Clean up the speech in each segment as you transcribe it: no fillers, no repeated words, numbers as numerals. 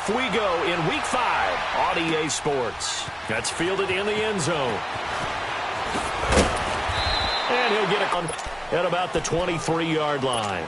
off we go in Week 5 on EA Sports. That's fielded in the end zone. And he'll get it on at about the 23-yard line.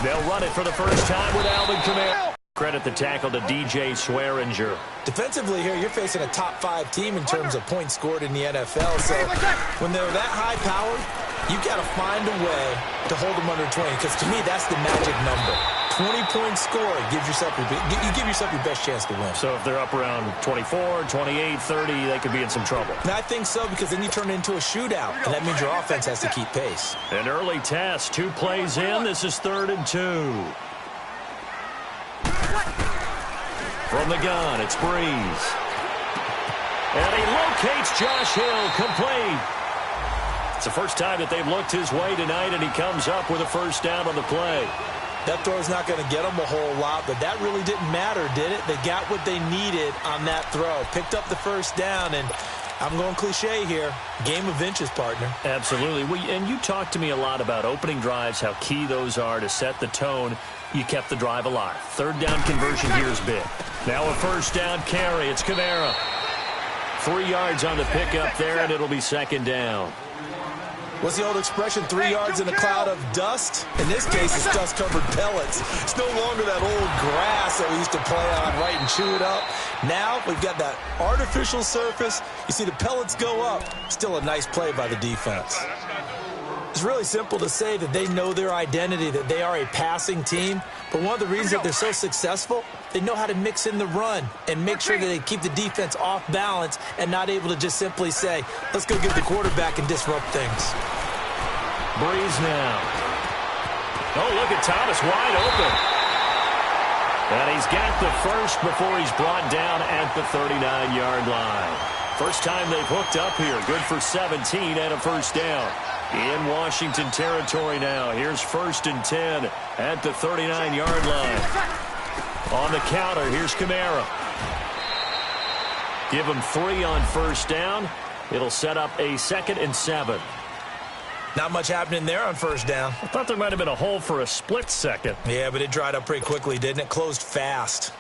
They'll run it for the first time with Alvin Kamara. Credit the tackle to DJ Swearinger. Defensively here, you're facing a top 5 team in terms of points scored in the NFL. So when they're that high-powered, you've got to find a way to hold them under 20. Because to me, that's the magic number. 20-point score gives yourself you give yourself your best chance to win. So if they're up around 24, 28, 30, they could be in some trouble. And I think so, because then you turn it into a shootout, and that means your offense has to keep pace. An early test, 2 plays in. This is 3rd and 2. From the gun, it's Breeze. And he locates Josh Hill, complete. It's the first time that they've looked his way tonight, and he comes up with a first down on the play. That throw's not going to get them a whole lot, but that really didn't matter, did it? They got what they needed on that throw. Picked up the first down, and I'm going cliche here. Game of inches, partner. Absolutely. And you talked to me a lot about opening drives, how key those are to set the tone. You kept the drive alive. 3rd down conversion here is big. Now a first down carry. It's Kamara. 3 yards on the pickup there, and it'll be 2nd down. What's the old expression, 3 yards in a cloud of dust? In this case, it's dust-covered pellets. It's no longer that old grass that we used to play on, right, and chew it up. Now we've got that artificial surface. You see the pellets go up. Still a nice play by the defense. It's really simple to say that they know their identity, that they are a passing team. But one of the reasons that they're so successful, they know how to mix in the run and make sure that they keep the defense off balance and not able to just simply say, let's go get the quarterback and disrupt things. Breeze now. Oh, look at Thomas wide open. And he's got the first before he's brought down at the 39-yard line. First time they've hooked up here. Good for 17 and a first down. In Washington territory now. Here's 1st and 10 at the 39-yard line. On the counter, here's Kamara. Give him 3 on first down. It'll set up a 2nd and 7. Not much happening there on first down. I thought there might have been a hole for a split second. Yeah, but it dried up pretty quickly, didn't it? Closed fast.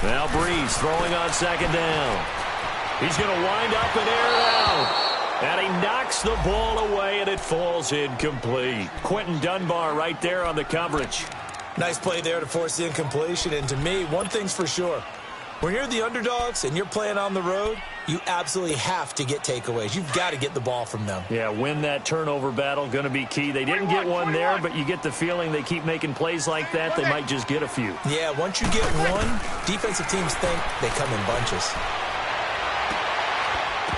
Now Breeze throwing on 2nd down. He's going to wind up and air it out. And he knocks the ball away, and it falls incomplete. Quentin Dunbar right there on the coverage. Nice play there to force the incompletion. And to me, one thing's for sure. When you're the underdogs and you're playing on the road, you absolutely have to get takeaways. You've got to get the ball from them. Yeah, win that turnover battle, going to be key. They didn't get one there, but you get the feeling they keep making plays like that, they might just get a few. Yeah, once you get one, defensive teams think they come in bunches.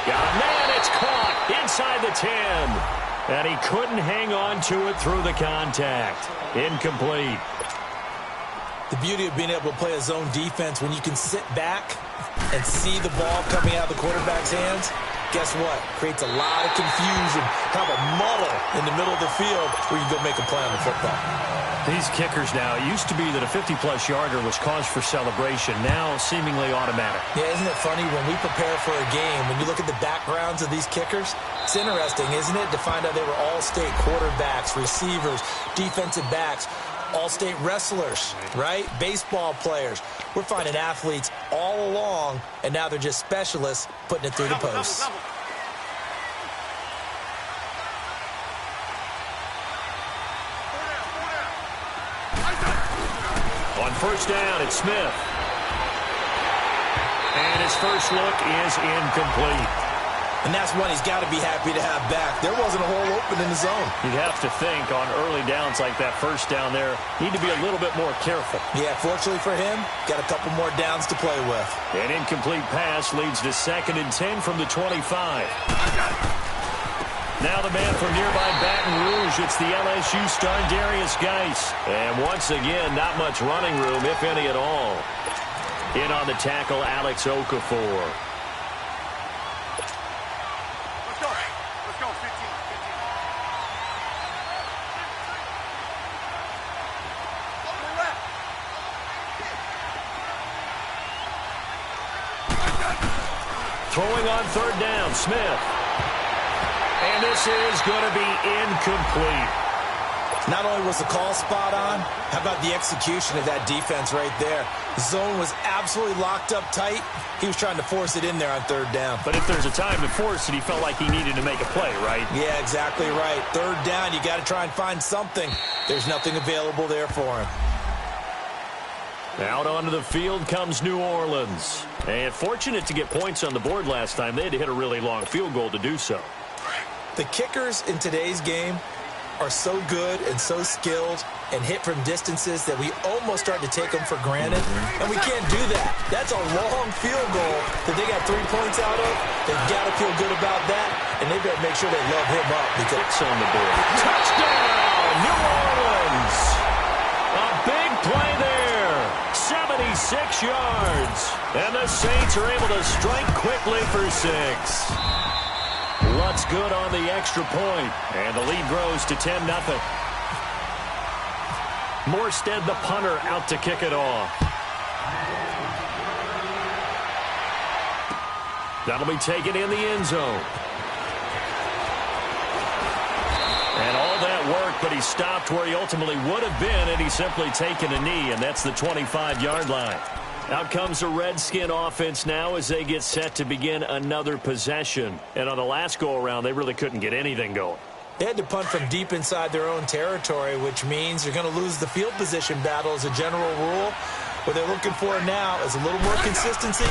Got a man, it's caught inside the 10. And he couldn't hang on to it through the contact. Incomplete. The beauty of being able to play a zone defense when you can sit back and see the ball coming out of the quarterback's hands, guess what? Creates a lot of confusion, kind of a muddle in the middle of the field where you go make a play on the football. These kickers now, it used to be that a 50-plus yarder was cause for celebration, now seemingly automatic. Yeah, isn't it funny when we prepare for a game, when you look at the backgrounds of these kickers, it's interesting, isn't it, to find out they were all-state quarterbacks, receivers, defensive backs, all-state wrestlers, right? Baseball players. We're finding athletes all along, and now they're just specialists putting it through the posts. On first down, it's Smith. And his first look is incomplete. And that's one he's got to be happy to have back. There wasn't a hole open in the zone. You'd have to think on early downs like that first down there, need to be a little bit more careful. Yeah, fortunately for him, got a couple more downs to play with. An incomplete pass leads to 2nd and 10 from the 25. Now the man from nearby Baton Rouge, it's the LSU star Darius Geis. And once again, not much running room, if any at all. In on the tackle, Alex Okafor. Throwing on third down, Smith. And this is going to be incomplete. Not only was the call spot on, how about the execution of that defense right there? The zone was absolutely locked up tight. He was trying to force it in there on third down. But if there's a time to force it, he felt like he needed to make a play, right? Yeah, exactly right. Third down, you got to try and find something. There's nothing available there for him. Out onto the field comes New Orleans. And fortunate to get points on the board last time. They had to hit a really long field goal to do so. The kickers in today's game are so good and so skilled and hit from distances that we almost start to take them for granted. And we can't do that. That's a long field goal that they got 3 points out of. They've got to feel good about that, and they better make sure they love him up because it's on the board. Touchdown, New Orleans! A big play there. 76 yards. And the Saints are able to strike quickly for 6. Lutt's good on the extra point, and the lead grows to 10-0. Morstead, the punter, out to kick it off. That'll be taken in the end zone. And all that work, but he stopped where he ultimately would have been, and he's simply taken a knee, and that's the 25-yard line. Out comes the Redskin offense now as they get set to begin another possession. And on the last go-around, they really couldn't get anything going. They had to punt from deep inside their own territory, which means you're going to lose the field position battle as a general rule. What they're looking for now is a little more consistency,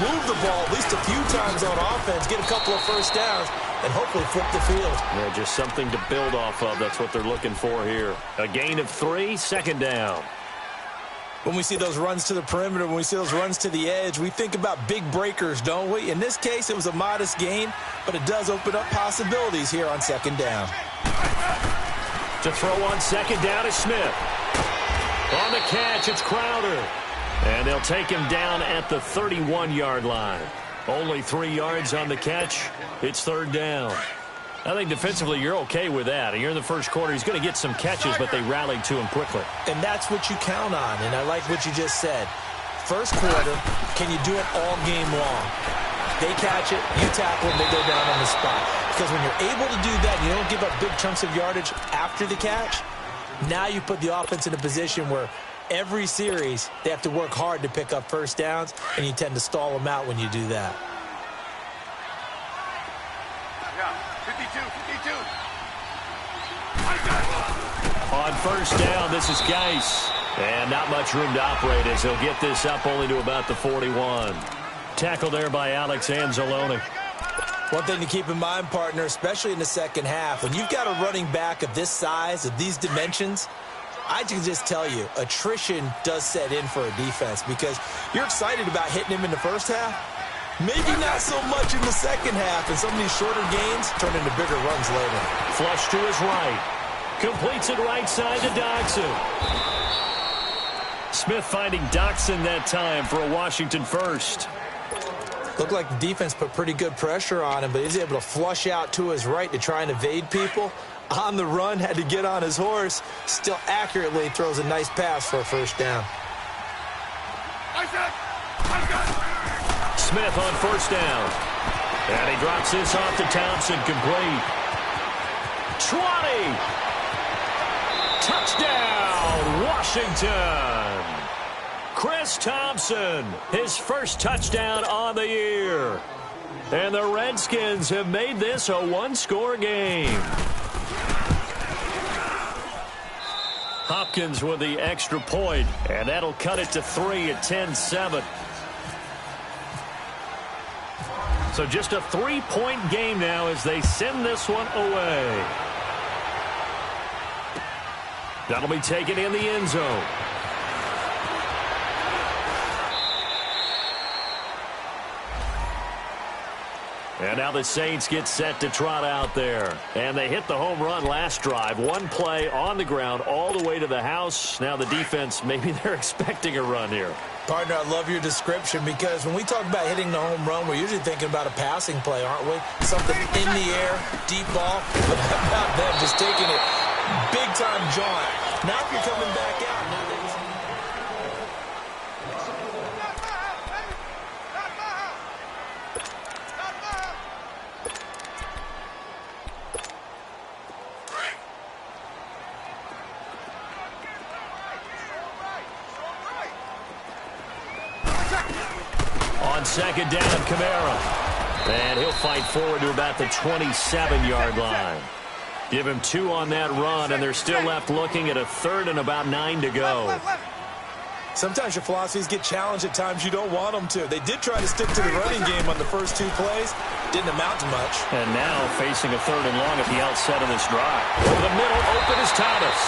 move the ball at least a few times on offense, get a couple of first downs, and hopefully flip the field. Yeah, just something to build off of. That's what they're looking for here. A gain of 3, second down. When we see those runs to the perimeter, when we see those runs to the edge, we think about big breakers, don't we? In this case, it was a modest gain, but it does open up possibilities here on second down. To throw on second down is Smith. On the catch, it's Crowder. And they'll take him down at the 31-yard line. Only 3 yards on the catch. It's third down. I think defensively you're okay with that. You're in the first quarter. He's going to get some catches, but they rallied to him quickly. And that's what you count on, and I like what you just said. First quarter, can you do it all game long? They catch it, you tackle them, they go down on the spot. Because when you're able to do that, you don't give up big chunks of yardage after the catch. Now you put the offense in a position where every series they have to work hard to pick up first downs, and you tend to stall them out when you do that. On first down, this is Geis. And not much room to operate as he'll get this up only to about the 41. Tackle there by Alex Anzalone. One thing to keep in mind, partner, especially in the second half, when you've got a running back of this size, of these dimensions, I can just tell you, attrition does set in for a defense because you're excited about hitting him in the first half. Maybe not so much in the second half, and some of these shorter gains turn into bigger runs later. Flush to his right. Completes it right side to Doxson. Smith finding Doxson that time for a Washington first. Looked like the defense put pretty good pressure on him, but he's able to flush out to his right to try and evade people. On the run, had to get on his horse. Still accurately throws a nice pass for a first down. Smith on first down. And he drops this off to Thompson, complete. 20. Touchdown, Washington. Chris Thompson, his first touchdown on the year. And the Redskins have made this a one-score game. Hopkins with the extra point, and that'll cut it to 3 at 10-7. So just a 3-point game now as they send this one away. That'll be taken in the end zone. And now the Saints get set to trot out there. And they hit the home run last drive. One play on the ground all the way to the house. Now the defense, maybe they're expecting a run here. Partner, I love your description because when we talk about hitting the home run, we're usually thinking about a passing play, aren't we? Something in the air, deep ball. But how about them just taking it big-time jaunt? Now if you're coming back out. second down, Kamara. And he'll fight forward to about the 27-yard line. Give him 2 on that run, and they're still left looking at a third and about 9 to go. Sometimes your philosophies get challenged at times you don't want them to. They did try to stick to the running game on the first 2 plays. Didn't amount to much. And now facing a third and long at the outset of this drive. Over the middle, open is Thomas.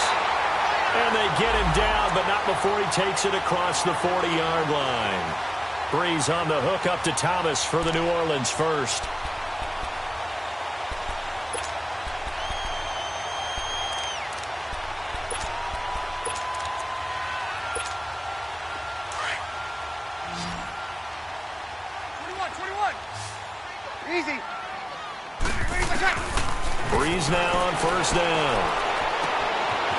And they get him down, but not before he takes it across the 40-yard line. Breeze on the hook up to Thomas for the New Orleans first. Breeze now on first down.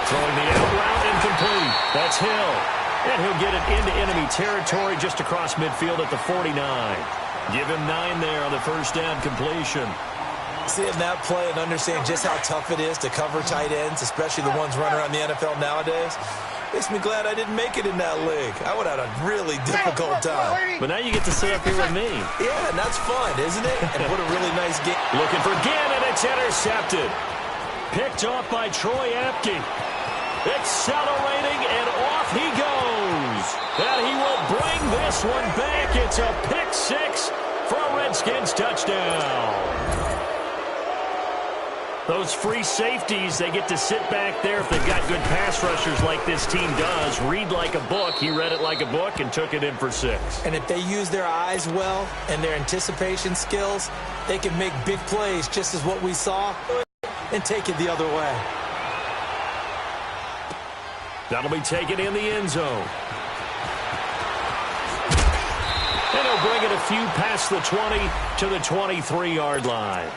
Throwing the out route incomplete. That's Hill. And he'll get it into enemy territory just across midfield at the 49. Give him 9 there on the first down completion. Seeing that play and understand just how tough it is to cover tight ends, especially the ones running around the NFL nowadays, makes me glad I didn't make it in that league. I would have had a really difficult time. But now you get to sit up here with me. Yeah, and that's fun, isn't it? And what a really nice game. Looking for Ginn, and it's intercepted. Picked off by Troy Apke. Accelerating, and off he goes. And he will bring this one back. It's a pick 6 for a Redskins touchdown. Those free safeties, they get to sit back there if they've got good pass rushers like this team does. Read like a book. He read it like a book and took it in for 6. And if they use their eyes well and their anticipation skills, they can make big plays just as what we saw and take it the other way. That'll be taken in the end zone. And he'll bring it a few past the 20 to the 23-yard line.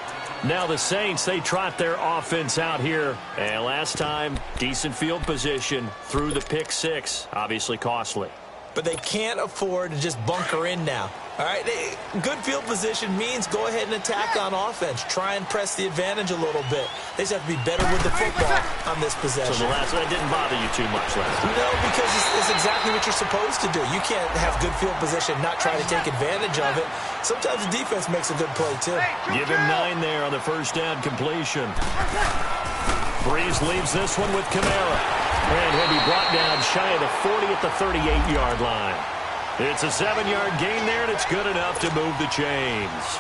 Now the Saints, they trot their offense out here. And last time, decent field position through the pick 6. Obviously costly. But they can't afford to just bunker in now. All right, good field position means go ahead and attack on offense. Try and press the advantage a little bit. They just have to be better with the football on this possession. So that didn't bother you too much last time? No, because it's exactly what you're supposed to do. You can't have good field position, not try to take advantage of it. Sometimes the defense makes a good play, too. Give him 9 there on the first down completion. Breeze leaves this one with Kamara. And he'll be brought down shy of the 40 at the 38-yard line. It's a 7-yard gain there, and it's good enough to move the chains.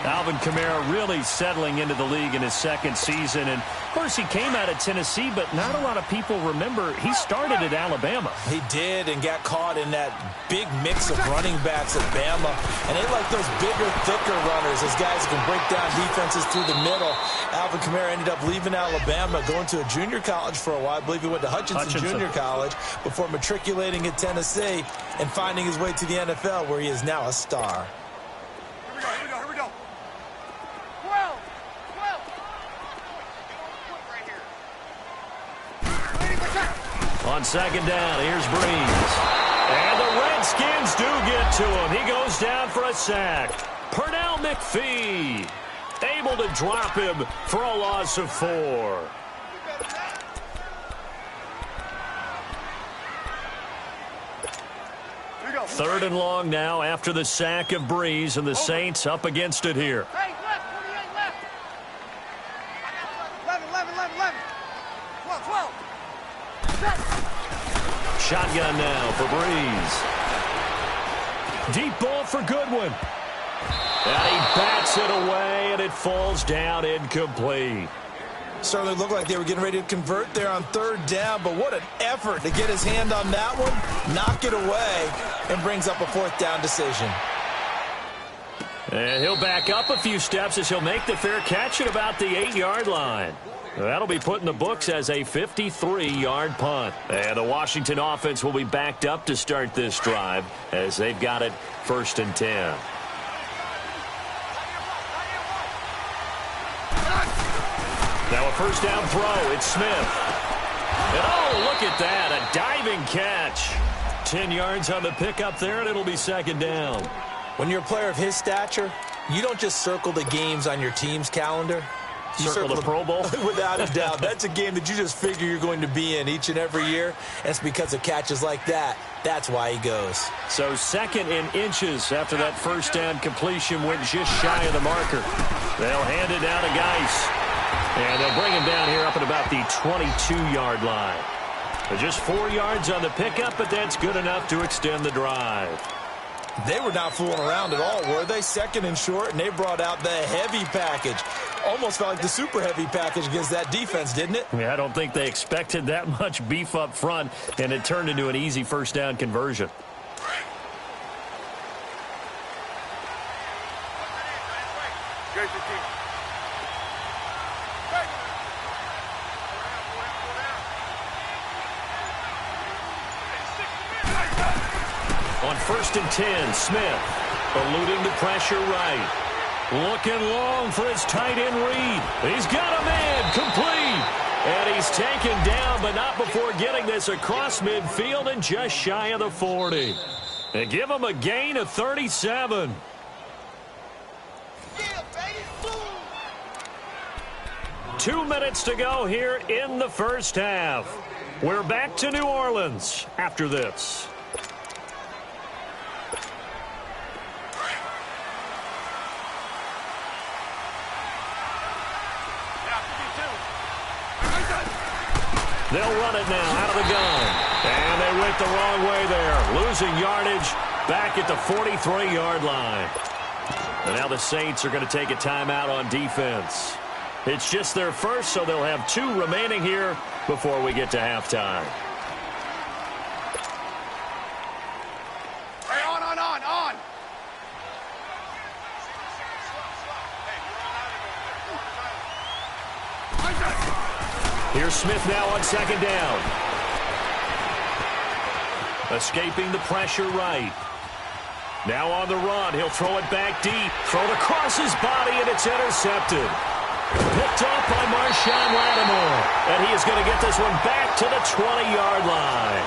Alvin Kamara really settling into the league in his second season. And, of course, he came out of Tennessee, but not a lot of people remember he started at Alabama. He did and got caught in that big mix of running backs at Bama. And they like those bigger, thicker runners, those guys who can break down defenses through the middle. Alvin Kamara ended up leaving Alabama, going to a junior college for a while. I believe he went to Hutchinson Junior College before matriculating at Tennessee and finding his way to the NFL, where he is now a star. Here we go. 12. On second down, here's Breeze. And the Redskins do get to him. He goes down for a sack. Pernell McPhee able to drop him for a loss of 4. Third and long now after the sack of Breeze, and the Saints up against it here. Hey, left, 28 left. 11. 12. Shotgun now for Breeze. Deep ball for Goodwin. And he bats it away, and it falls down incomplete. Certainly looked like they were getting ready to convert there on third down, but what an effort to get his hand on that one, knock it away, and brings up a fourth down decision. And he'll back up a few steps as he'll make the fair catch at about the 8-yard line. That'll be put in the books as a 53-yard punt. And the Washington offense will be backed up to start this drive as they've got it 1st and 10. Now a first down throw. It's Smith. And oh, look at that. A diving catch. 10 yards on the pickup there, and it'll be second down. When you're a player of his stature, you don't just circle the games on your team's calendar. Circle the Pro Bowl? Without a doubt. That's a game that you just figure you're going to be in each and every year. And it's because of catches like that. That's why he goes. So second in inches after that first down completion went just shy of the marker. They'll hand it down to Geis. And they'll bring him down here up at about the 22-yard line. Just 4 yards on the pickup, but that's good enough to extend the drive. They were not fooling around at all, were they? Second and short, and they brought out the heavy package. Almost felt like the super heavy package against that defense, didn't it? Yeah, I don't think they expected that much beef up front, and it turned into an easy first down conversion. On 1st and 10, Smith eluding the pressure right. Looking long for his tight end read. He's got a man complete. And he's taken down, but not before getting this across midfield and just shy of the 40. They give him a gain of 37. Yeah, baby. 2 minutes to go here in the first half. We're back to New Orleans after this. They'll run it now out of the gun. And they went the wrong way there. Losing yardage back at the 43-yard line. And now the Saints are going to take a timeout on defense. It's just their first, so they'll have 2 remaining here before we get to halftime. Hey, on. Here's Smith now on 2nd down. Escaping the pressure right. Now on the run. He'll throw it back deep. Thrown across his body, and it's intercepted. Picked off by Marshawn Lattimore. And he is going to get this one back to the 20-yard line.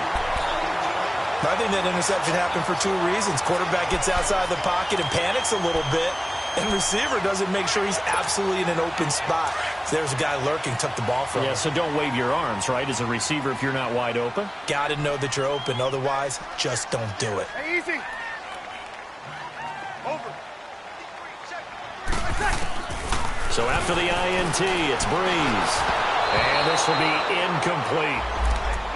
I think that interception happened for 2 reasons. Quarterback gets outside the pocket and panics a little bit. And receiver doesn't make sure he's absolutely in an open spot. So there's a guy lurking, took the ball from him. Yeah, so don't wave your arms, right, as a receiver if you're not wide open. Got to know that you're open. Otherwise, just don't do it. Hey, easy. Over. So after the INT, it's Breeze. And this will be incomplete.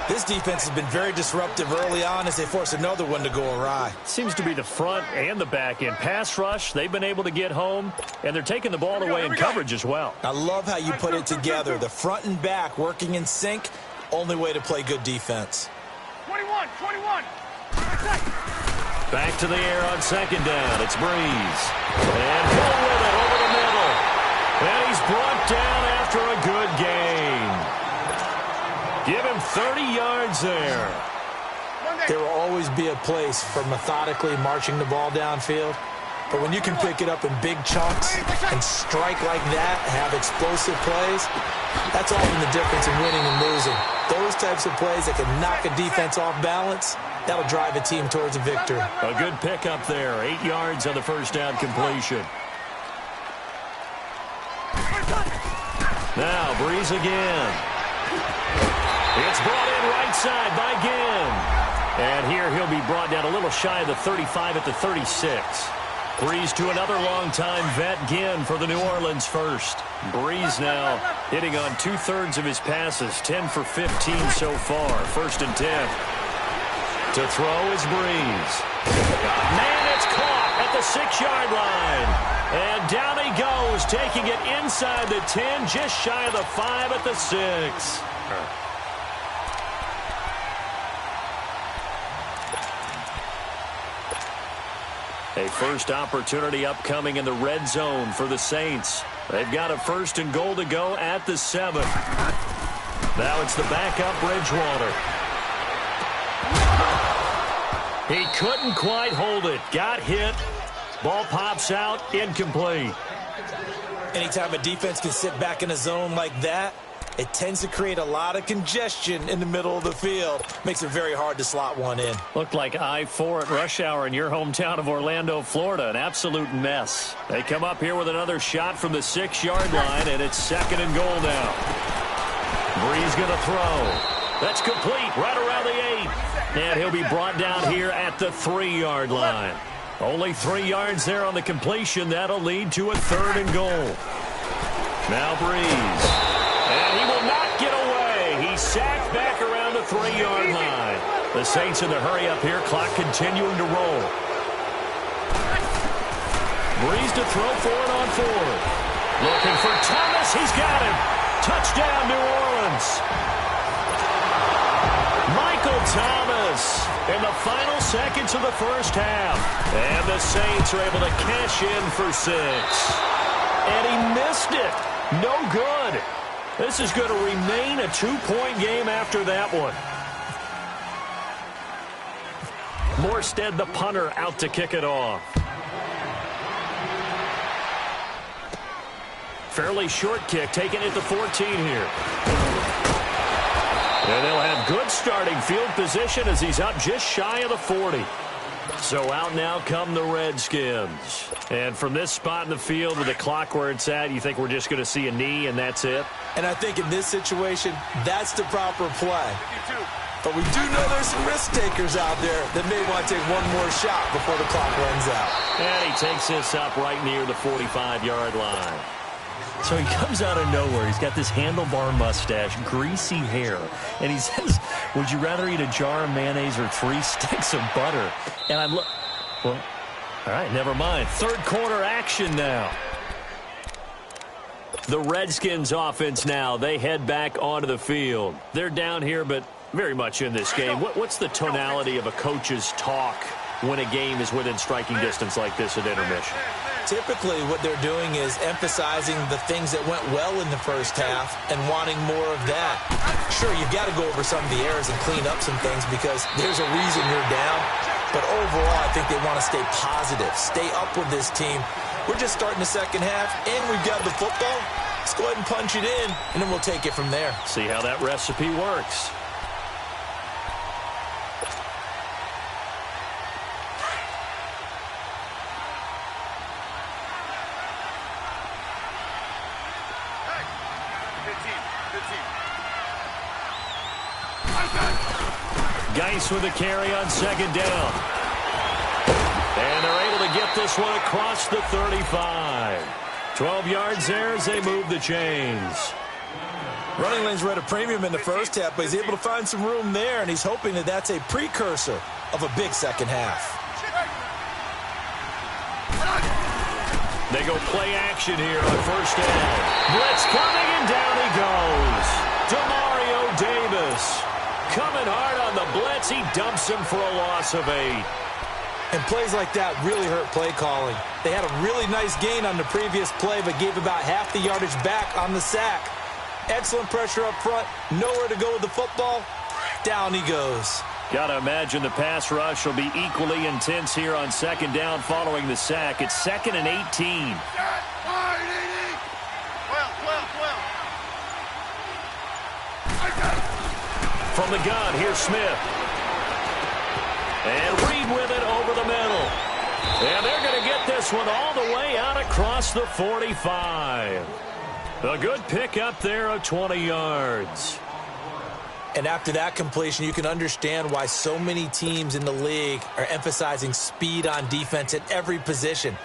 This defense has been very disruptive early on as they force another one to go awry. Seems to be the front and the back end. Pass rush, they've been able to get home, and they're taking the ball away in coverage as well. I love how you put it together. The front and back working in sync, only way to play good defense. 21. Back to the air on 2nd down. It's Breeze. And he'll win it over the middle. And he's brought down after a good gain. Give him 30 yards there. There will always be a place for methodically marching the ball downfield. But when you can pick it up in big chunks and strike like that, have explosive plays, that's often the difference in winning and losing. Those types of plays that can knock a defense off balance, that'll drive a team towards a victory. A good pickup there. 8 yards on the first down completion. Now, Breeze again. It's brought in right side by Ginn. And here he'll be brought down a little shy of the 35 at the 36. Breeze to another long-time vet, Ginn, for the New Orleans first. Breeze now hitting on 2/3 of his passes, 10 for 15 so far. 1st and 10. To throw is Breeze. Man, it's caught at the 6-yard line. And down he goes, taking it inside the 10, just shy of the 5 at the 6. A first opportunity upcoming in the red zone for the Saints. They've got a 1st and goal to go at the 7. Now it's the backup Bridgewater. He couldn't quite hold it. Got hit. Ball pops out. Incomplete. Anytime a defense can sit back in a zone like that, It tends to create a lot of congestion in the middle of the field. Makes it very hard to slot one in. Looked like I-4 at rush hour in your hometown of Orlando, Florida. An absolute mess. They come up here with another shot from the 6-yard line, and it's 2nd and goal now. Brees going to throw. That's complete right around the 8. And he'll be brought down here at the 3-yard line. Only 3 yards there on the completion. That'll lead to a 3rd and goal. Now Brees. And he will not get away. He's sacked back around the 3-yard line. The Saints in the hurry up here. Clock continuing to roll. Brees to throw for it on 4th. Looking for Thomas. He's got him. Touchdown, New Orleans. Michael Thomas in the final seconds of the first half. And the Saints are able to cash in for 6. And he missed it. No good. This is going to remain a 2-point game after that one. Morstead, the punter, out to kick it off. Fairly short kick, taken at the 14 here. And they'll have good starting field position as he's up just shy of the 40. So out now come the Redskins. And from this spot in the field with the clock where it's at, you think we're just going to see a knee and that's it? And I think in this situation, that's the proper play. But we do know there's some risk takers out there that may want to take one more shot before the clock runs out. And he takes this up right near the 45-yard line. So he comes out of nowhere. He's got this handlebar mustache, greasy hair. And he says, would you rather eat a jar of mayonnaise or 3 sticks of butter? And I'm well, all right, never mind. 3rd quarter action now. The Redskins offense now. They head back onto the field. They're down here, but very much in this game. What's the tonality of a coach's talk when a game is within striking distance like this at intermission? Typically, what they're doing is emphasizing the things that went well in the first half and wanting more of that. Sure, you've got to go over some of the errors and clean up some things because there's a reason you're down. But overall, I think they want to stay positive, stay up with this team. We're just starting the second half, and we've got the football. Let's go ahead and punch it in, and then we'll take it from there. See how that recipe works. Geis with a carry on 2nd down. And they're able to get this one across the 35. 12 yards there as they move the chains. Running lanes were at a premium in the first half, but he's able to find some room there, and he's hoping that that's a precursor of a big second half. They go play action here on 1st down. Blitz coming, and down he goes. Demario Davis coming hard on the blitz. He dumps him for a loss of 8. And plays like that really hurt play calling. They had a really nice gain on the previous play, but gave about half the yardage back on the sack. Excellent pressure up front. Nowhere to go with the football. Down he goes. Got to imagine the pass rush will be equally intense here on 2nd down following the sack. It's 2nd and 18. From the gun, here's Smith. And Reed with it over the middle. And they're going to get this one all the way out across the 45. A good pick up there of 20 yards. And after that completion, you can understand why so many teams in the league are emphasizing speed on defense at every position.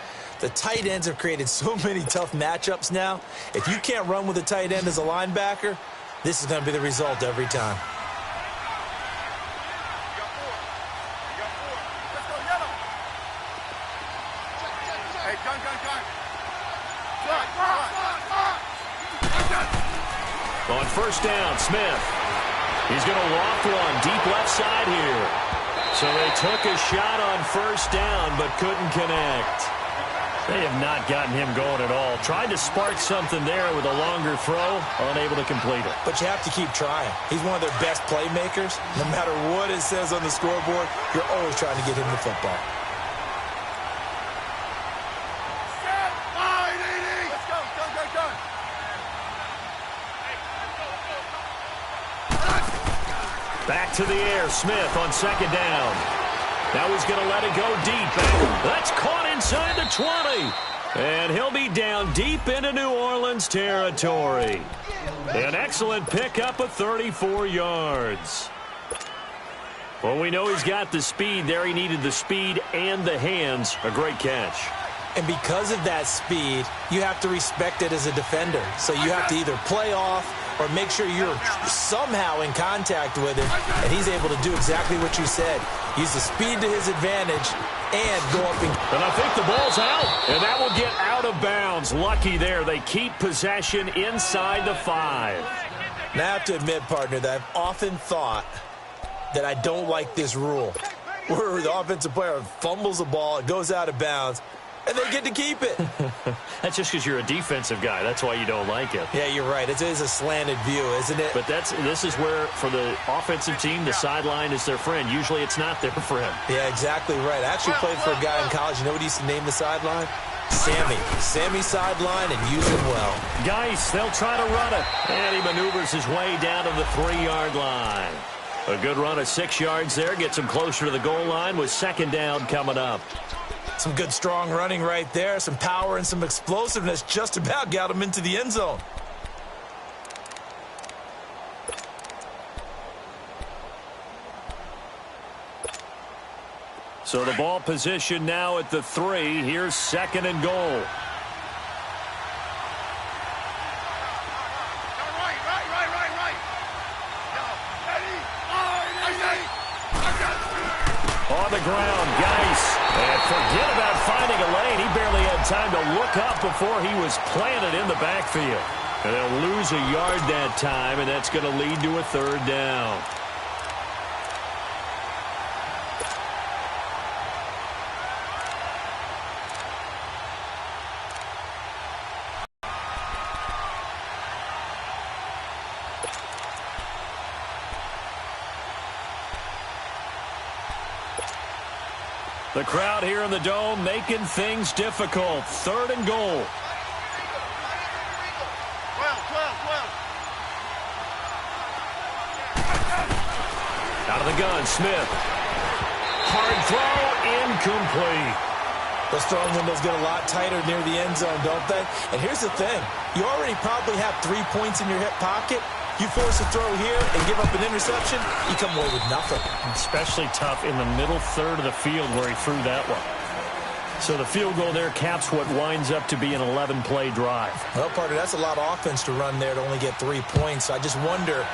The tight ends have created so many tough matchups now. If you can't run with a tight end as a linebacker, this is going to be the result every time. On 1st down, Smith. He's going to loft one deep left side here. So they took a shot on 1st down but couldn't connect. They have not gotten him going at all. Tried to spark something there with a longer throw, unable to complete it. But you have to keep trying. He's one of their best playmakers. No matter what it says on the scoreboard, you're always trying to get him the football. Back to the air. Smith on second down. Now he's going to let it go deep. That's caught inside the 20. And he'll be down deep into New Orleans territory. An excellent pickup of 34 yards. Well, we know he's got the speed there. He needed the speed and the hands. A great catch. And because of that speed, you have to respect it as a defender. So you have to either play off or make sure you're somehow in contact with him. And he's able to do exactly what you said. Use the speed to his advantage and go up and I think the ball's out. And that will get out of bounds. Lucky there. They keep possession inside the 5. Now, I have to admit, partner, that I've often thought that I don't like this rule, where the offensive player fumbles the ball, it goes out of bounds, and they get to keep it. That's just because you're a defensive guy. That's why you don't like it. Yeah, you're right. It is a slanted view, isn't it? But this is where, for the offensive team, the sideline is their friend. Usually it's not their friend. Yeah, exactly right. I actually played for a guy in college. You know what he used to name the sideline? Sammy. Sammy sideline, and use him well. Geis, they'll try to run it. And he maneuvers his way down to the 3-yard line. A good run of 6 yards there. Gets him closer to the goal line with second down coming up. Some good, strong running right there. Some power and some explosiveness just about got him into the end zone. So the ball position now at the 3. Here's second and goal. On the ground, Geis. And forget about finding a lane. He barely had time to look up before he was planted in the backfield. And they'll lose a yard that time, and that's going to lead to a third down. The crowd here in the Dome making things difficult. Third and goal. 12. Out of the gun, Smith. Hard throw, incomplete. Those throwing windows get a lot tighter near the end zone, don't they? And here's the thing. You already probably have 3 points in your hip pocket. You force a throw here and give up an interception, you come away with nothing. Especially tough in the middle third of the field where he threw that one. So the field goal there caps what winds up to be an 11-play drive. Well, partner, that's a lot of offense to run there to only get 3 points. So I just wonder,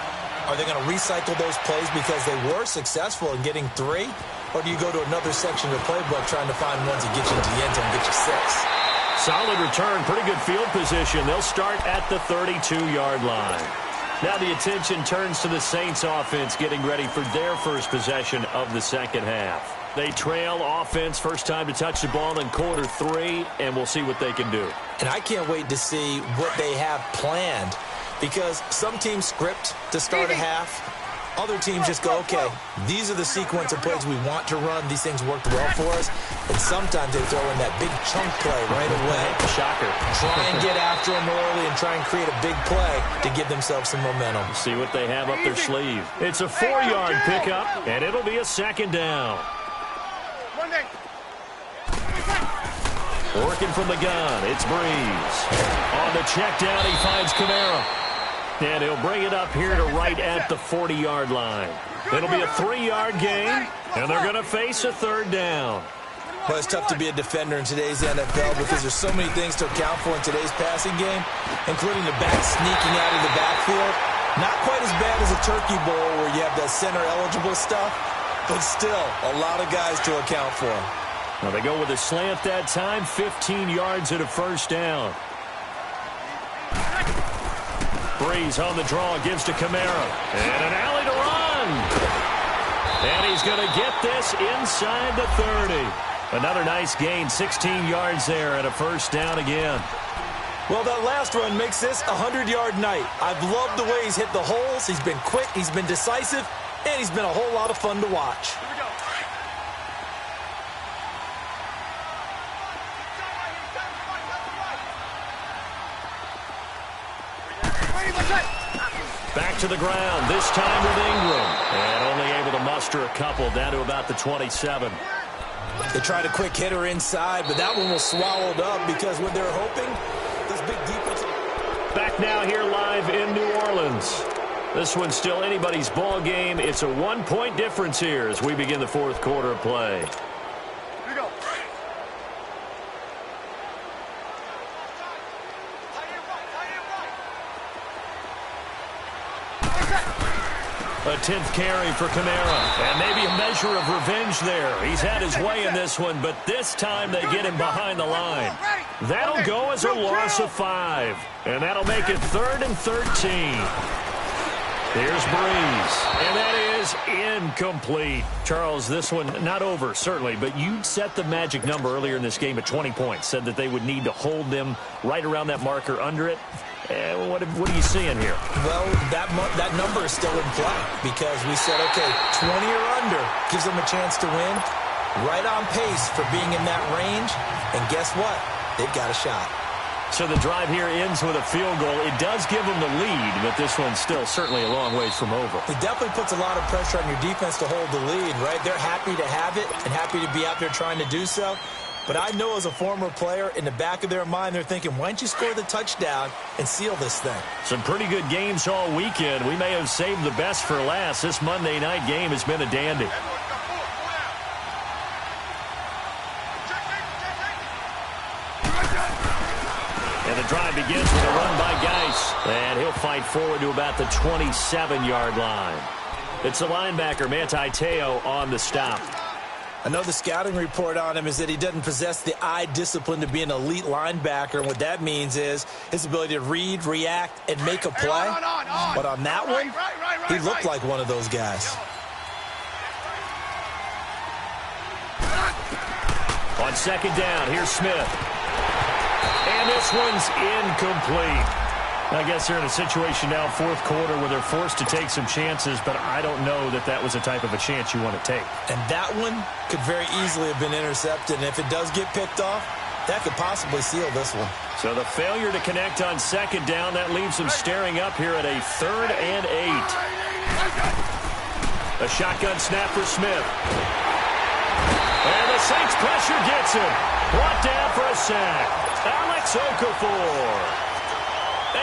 are they going to recycle those plays because they were successful in getting 3? Or do you go to another section of the playbook trying to find ones that get you into the end zone and get you 6? Solid return, pretty good field position. They'll start at the 32-yard line. Now the attention turns to the Saints offense getting ready for their first possession of the second half. They trail offense first time to touch the ball in quarter 3, and we'll see what they can do. And I can't wait to see what they have planned, because some teams script to start a half. Other teams just go, okay, these are the sequence of plays we want to run. These things worked well for us. And sometimes they throw in that big chunk play right away. Shocker. Try and get after them early and try and create a big play to give themselves some momentum. See what they have up their sleeve. It's a 4-yard pickup, and it'll be a second down. Working from the gun, it's Breeze. On the check down, he finds Kamara. And he'll bring it up here to right at the 40-yard line. It'll be a 3-yard gain, and they're going to face a third down. Well, it's tough to be a defender in today's NFL because there's so many things to account for in today's passing game, including the back sneaking out of the backfield. Not quite as bad as a turkey bowl where you have that center-eligible stuff, but still a lot of guys to account for. Now they go with a slant that time, 15 yards at a first down. Breeze on the draw, gives to Kamara. And an alley to run. And he's going to get this inside the 30. Another nice gain, 16 yards there and a first down again. Well, that last run makes this a 100-yard night. I've loved the way he's hit the holes. He's been quick, he's been decisive, and he's been a whole lot of fun to watch. Here we go. Back to the ground, this time with Ingram. And extra couple down to about the 27. They tried a quick hitter inside, but that one was swallowed up because when they're hoping, this big defense. Back now here live in New Orleans. This one's still anybody's ball game. It's a 1-point difference here as we begin the fourth quarter of play. Here we go. A 10th carry for Kamara. And maybe a measure of revenge there. He's had his way in this one, but this time they get him behind the line. That'll go as a loss of 5. And that'll make it 3rd and 13. Here's Breeze. And that is incomplete. Charles, this one not over, certainly, but you set the magic number earlier in this game at 20 points. Said that they would need to hold them right around that marker under it. What are you seeing here? Well, that number is still in play because we said, okay, 20 or under gives them a chance to win. Right on pace for being in that range. And guess what? They've got a shot. So the drive here ends with a field goal. It does give them the lead, but this one's still certainly a long ways from over. It definitely puts a lot of pressure on your defense to hold the lead, right? They're happy to have it and happy to be out there trying to do so. But I know as a former player, in the back of their mind, they're thinking, why don't you score the touchdown and seal this thing? Some pretty good games all weekend. We may have saved the best for last. This Monday night game has been a dandy. And the drive begins with a run by Geis. And he'll fight forward to about the 27-yard line. It's the linebacker, Manti Te'o, on the stop. I know the scouting report on him is that he doesn't possess the eye discipline to be an elite linebacker. And what that means is his ability to read, react, and make a play. But on that one, he looked like one of those guys. On second down, here's Smith. And this one's incomplete. I guess they're in a situation now, fourth quarter, where they're forced to take some chances, but I don't know that that was the type of a chance you want to take. And that one could very easily have been intercepted, and if it does get picked off, that could possibly seal this one. So the failure to connect on second down, that leaves them staring up here at a 3rd and 8. A shotgun snap for Smith. And the Saints pressure gets him. Brought down for a sack. Alex Okafor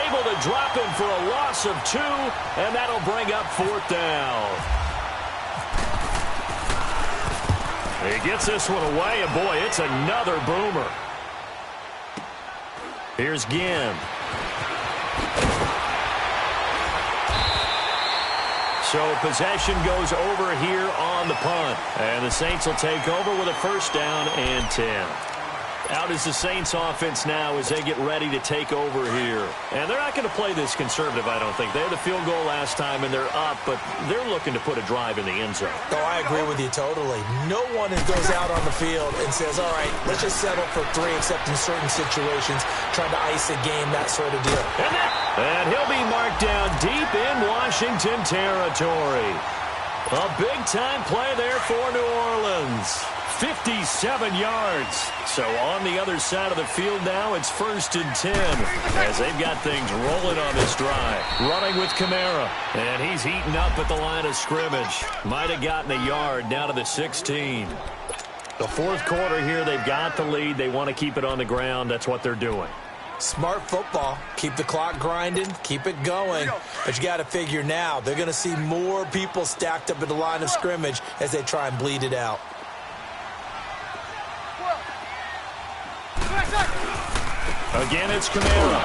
able to drop him for a loss of 2, and that'll bring up 4th down. He gets this one away, and boy, it's another boomer. Here's Ginn. So possession goes over here on the punt, and the Saints will take over with a 1st down and 10. Out is the Saints offense now as they get ready to take over here. And they're not going to play this conservative, I don't think. They had the field goal last time, and they're up, but they're looking to put a drive in the end zone. Oh, I agree with you totally. No one goes out on the field and says, all right, let's just settle for 3, except in certain situations, trying to ice a game, that sort of deal. And he'll be marked down deep in Washington territory. A big-time play there for New Orleans. 57 yards. So on the other side of the field now, it's 1st and 10 as they've got things rolling on this drive. Running with Kamara, and he's heating up at the line of scrimmage. Might have gotten a yard down to the 16. The fourth quarter here, they've got the lead. They want to keep it on the ground. That's what they're doing. Smart football. Keep the clock grinding. Keep it going. But you got to figure now, they're going to see more people stacked up at the line of scrimmage as they try and bleed it out. Again, it's Kamara.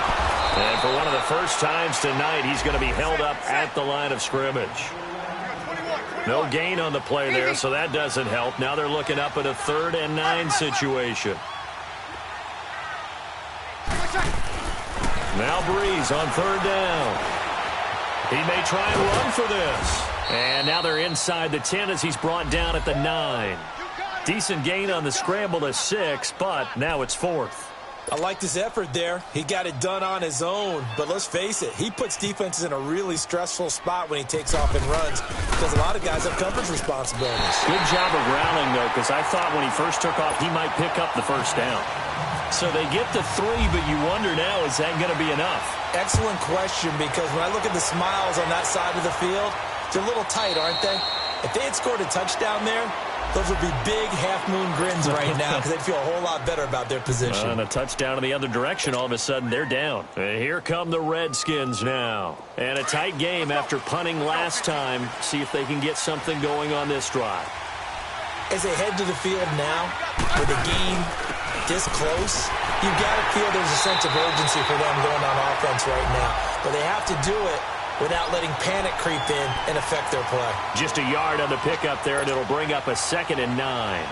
And for one of the first times tonight, he's going to be held up at the line of scrimmage. No gain on the play there, so that doesn't help. Now they're looking up at a 3rd and 9 situation. Now Breeze on 3rd down. He may try and run for this. And now they're inside the 10 as he's brought down at the 9. Decent gain on the scramble to 6, but now it's 4th. I liked his effort there. He got it done on his own. But let's face it, he puts defenses in a really stressful spot when he takes off and runs because a lot of guys have coverage responsibilities. Good job of rallying, though, because I thought when he first took off, he might pick up the 1st down. So they get to 3, but you wonder now, is that going to be enough? Excellent question, because when I look at the smiles on that side of the field, they're a little tight, aren't they? If they had scored a touchdown there, those would be big half-moon grins right now because they'd feel a whole lot better about their position. And a touchdown in the other direction, all of a sudden they're down. And here come the Redskins now. And a tight game after punting last time. See if they can get something going on this drive. As they head to the field now, with the game this close, you've got to feel there's a sense of urgency for them going on offense right now. But they have to do it without letting panic creep in and affect their play. Just a yard on the pickup there, and it'll bring up a 2nd and 9.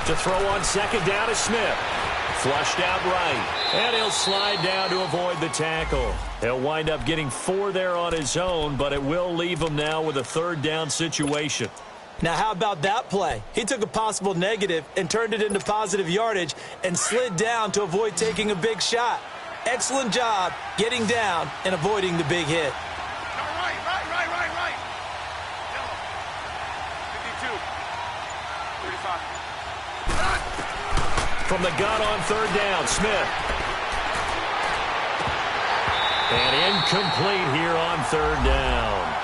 To throw on 2nd down is Smith. Flushed out right. And he'll slide down to avoid the tackle. He'll wind up getting 4 there on his own, but it will leave him now with a 3rd down situation. Now, how about that play? He took a possible negative and turned it into positive yardage and slid down to avoid taking a big shot. Excellent job getting down and avoiding the big hit. From the gun on 3rd down, Smith. And incomplete here on 3rd down.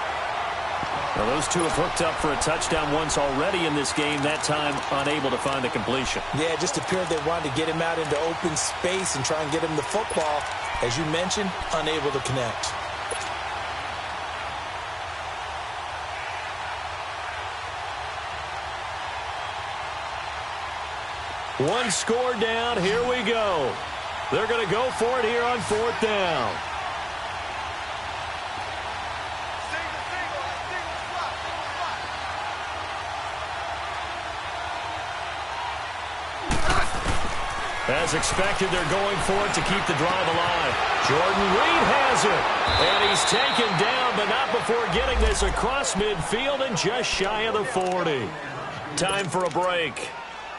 Now those two have hooked up for a touchdown once already in this game, that time unable to find the completion. Yeah, it just appeared they wanted to get him out into open space and try and get him the football. As you mentioned, unable to connect. One score down. Here we go. They're going to go for it here on 4th down. As expected, they're going for it to keep the drive alive. Jordan Reed has it. And he's taken down, but not before getting this across midfield and just shy of the 40. Time for a break.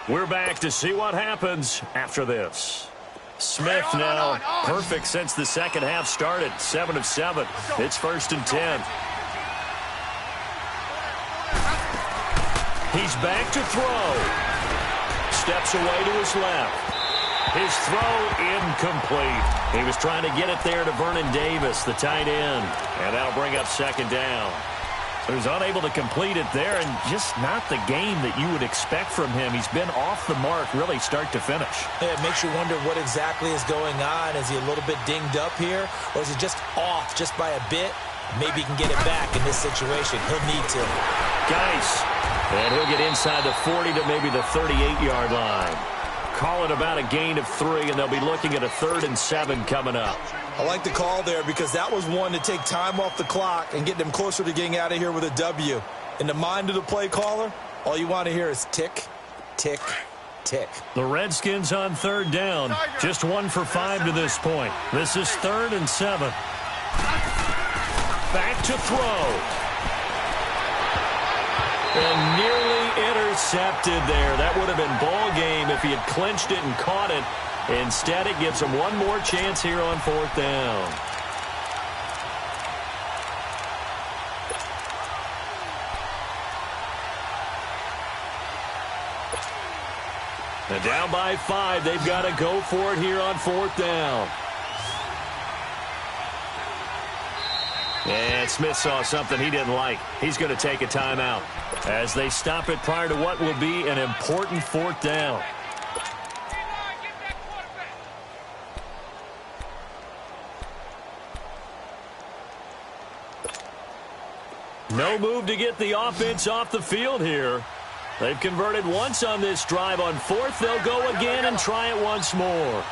We're back to see what happens after this. Smith now perfect since the second half started. 7 of 7. It's 1st and 10. He's back to throw. Steps away to his left. His throw incomplete. He was trying to get it there to Vernon Davis, the tight end. And that'll bring up 2nd down. He was unable to complete it there, and just not the game that you would expect from him. He's been off the mark really start to finish. Yeah, it makes you wonder what exactly is going on. Is he a little bit dinged up here, or is he just off just by a bit? Maybe he can get it back in this situation. He'll need to. Geis. And he'll get inside the 40 to maybe the 38-yard line. Call it about a gain of 3, and they'll be looking at a 3rd and 7 coming up. I like the call there because that was one to take time off the clock and get them closer to getting out of here with a W. In the mind of the play caller, all you want to hear is tick, tick, tick. The Redskins on 3rd down. Just 1 for 5 to this point. This is 3rd and 7. Back to throw. And nearly intercepted there. That would have been ball game if he had clinched it and caught it. Instead, it gives him one more chance here on 4th down. And down by 5, they've got to go for it here on 4th down. And Smith saw something he didn't like. He's going to take a timeout as they stop it prior to what will be an important 4th down. No move to get the offense off the field here. They've converted once on this drive. On 4th, they'll go again and try it once more.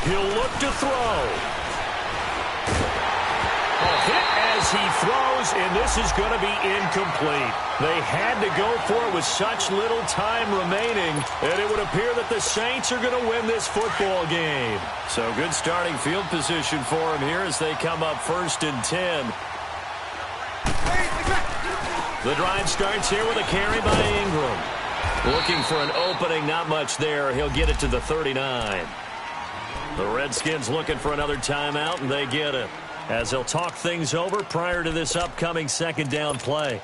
He'll look to throw. A hit as he throws, and this is going to be incomplete. They had to go for it with such little time remaining, and it would appear that the Saints are going to win this football game. So good starting field position for them here as they come up 1st and 10. The drive starts here with a carry by Ingram. Looking for an opening, not much there. He'll get it to the 39. The Redskins looking for another timeout, and they get it, as they'll talk things over prior to this upcoming second down play.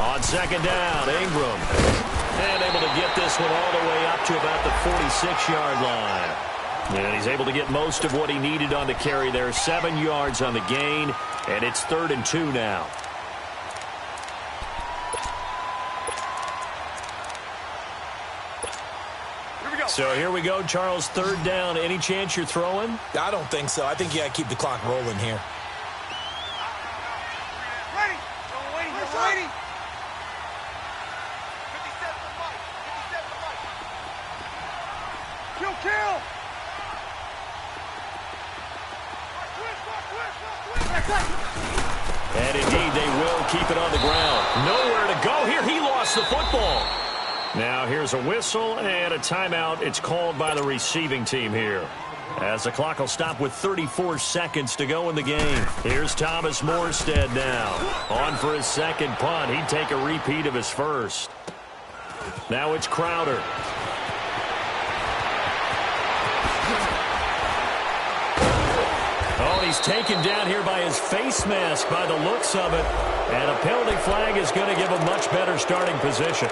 On second down, Ingram. And able to get this one all the way up to about the 46-yard line. And he's able to get most of what he needed on the carry there. 7 yards on the gain, and it's 3rd and 2 now. So here we go, Charles, 3rd down. Any chance you're throwing? I don't think so. I think you got to keep the clock rolling here. And indeed, they will keep it on the ground. Nowhere to go here. He lost the football. Now here's a whistle and a timeout. It's called by the receiving team here, as the clock will stop with 34 seconds to go in the game. Here's Thomas Morstead now. On for his second punt. He'd take a repeat of his first. Now it's Crowder. Oh, he's taken down here by his face mask by the looks of it. And a penalty flag is going to give him much better starting position.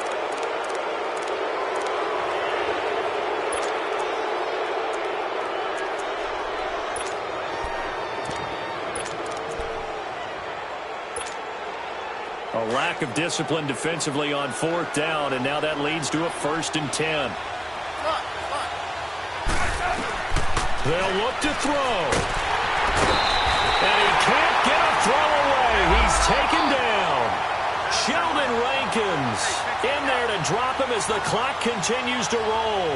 A lack of discipline defensively on 4th down, and now that leads to a 1st and 10. They'll look to throw. And he can't get a throw away. He's taken down. Sheldon Rankins in there to drop him as the clock continues to roll.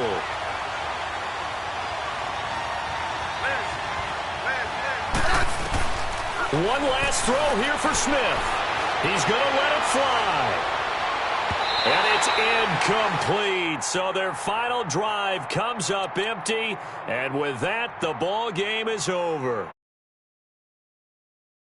One last throw here for Smith. He's going to let it fly. And it's incomplete. So their final drive comes up empty. And with that, the ball game is over.